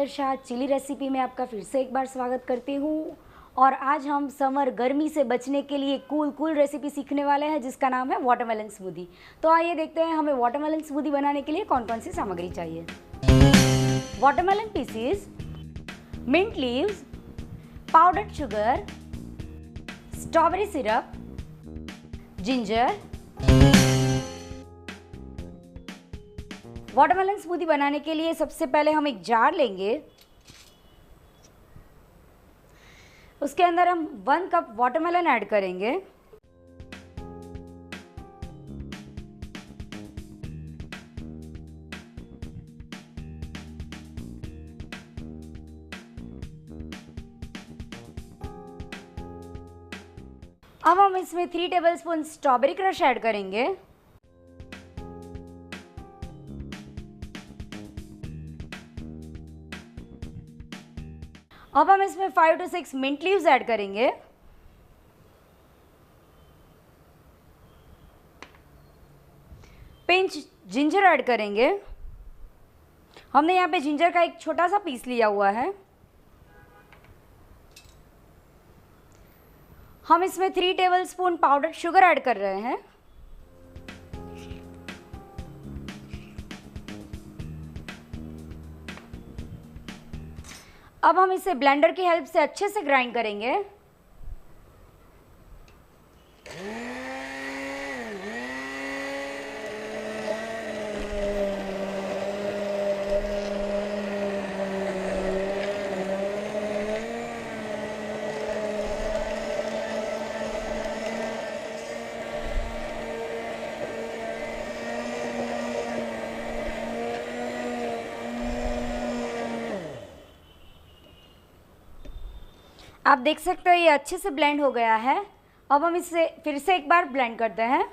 वर्षा chilli recipe में आपका फिर से एक बार स्वागत करती हूँ। और आज हम समर गर्मी से बचने के लिए कूल रेसिपी सीखने वाले हैं जिसका नाम है वाटरमेलन स्मूदी। तो आइए देखते हैं हमें वाटरमेलन स्मूदी बनाने के लिए कौन कौन सी सामग्री चाहिए। Watermelon pieces, mint leaves, powdered sugar, strawberry syrup, ginger. Watermelon smoothie बनाने के लिए सबसे पहले हम एक जार लेंगे। उसके अंदर हम 1 कप वाटरमेलन ऐड करेंगे। अब हम इसमें 3 टेबलस्पून स्ट्रॉबेरी क्रश ऐड करेंगे। अब हम इसमें 5 to 6 मिंट लीव्स ऐड करेंगे। पिंच जिंजर ऐड करेंगे। हमने यहाँ पे जिंजर का एक छोटा सा पीस लिया हुआ है। हम इसमें 3 टेबलस्पून पाउडर्ड शुगर ऐड कर रहे हैं। अब हम इसे ब्लेंडर की हेल्प से अच्छे से ग्राइंड करेंगे। आप देख सकते हो ये अच्छे से ब्लेंड हो गया है। अब हम इसे फिर से एक बार ब्लेंड करते हैं।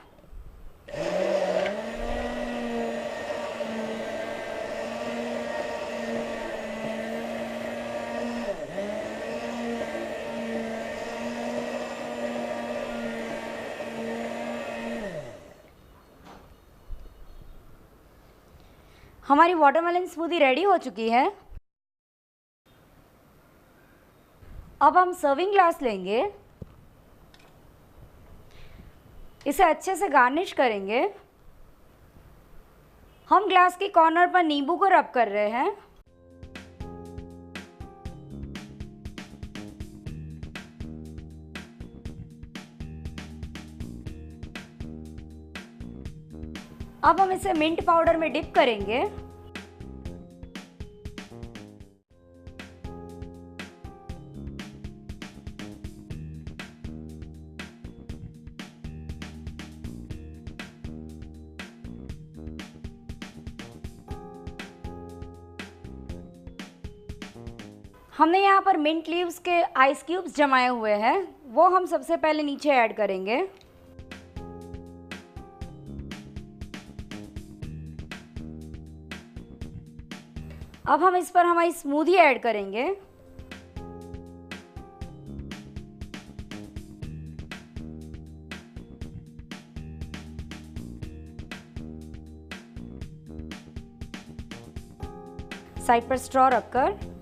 हमारी वाटरमेलन स्मूदी रेडी हो चुकी है। अब हम सर्विंग ग्लास लेंगे, इसे अच्छे से गार्निश करेंगे। हम ग्लास के कॉर्नर पर नींबू को रब कर रहे हैं। अब हम इसे मिंट पाउडर में डिप करेंगे। हमने यहाँ पर मिंट लीव्स के आइस क्यूब्स जमाए हुए हैं, वो हम सबसे पहले नीचे ऐड करेंगे। अब हम इस पर हमारी स्मूदी ऐड करेंगे। साइड पर स्ट्रॉ रखकर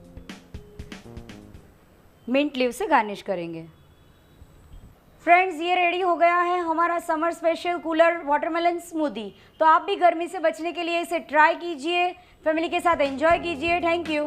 मिंट लीव से गार्निश करेंगे। फ्रेंड्स, ये रेडी हो गया है हमारा summer special cooler watermelon smoothie. तो आप भी गर्मी से बचने के लिए इसे ट्राई कीजिए, फैमिली के साथ एंजॉय कीजिए। Thank you.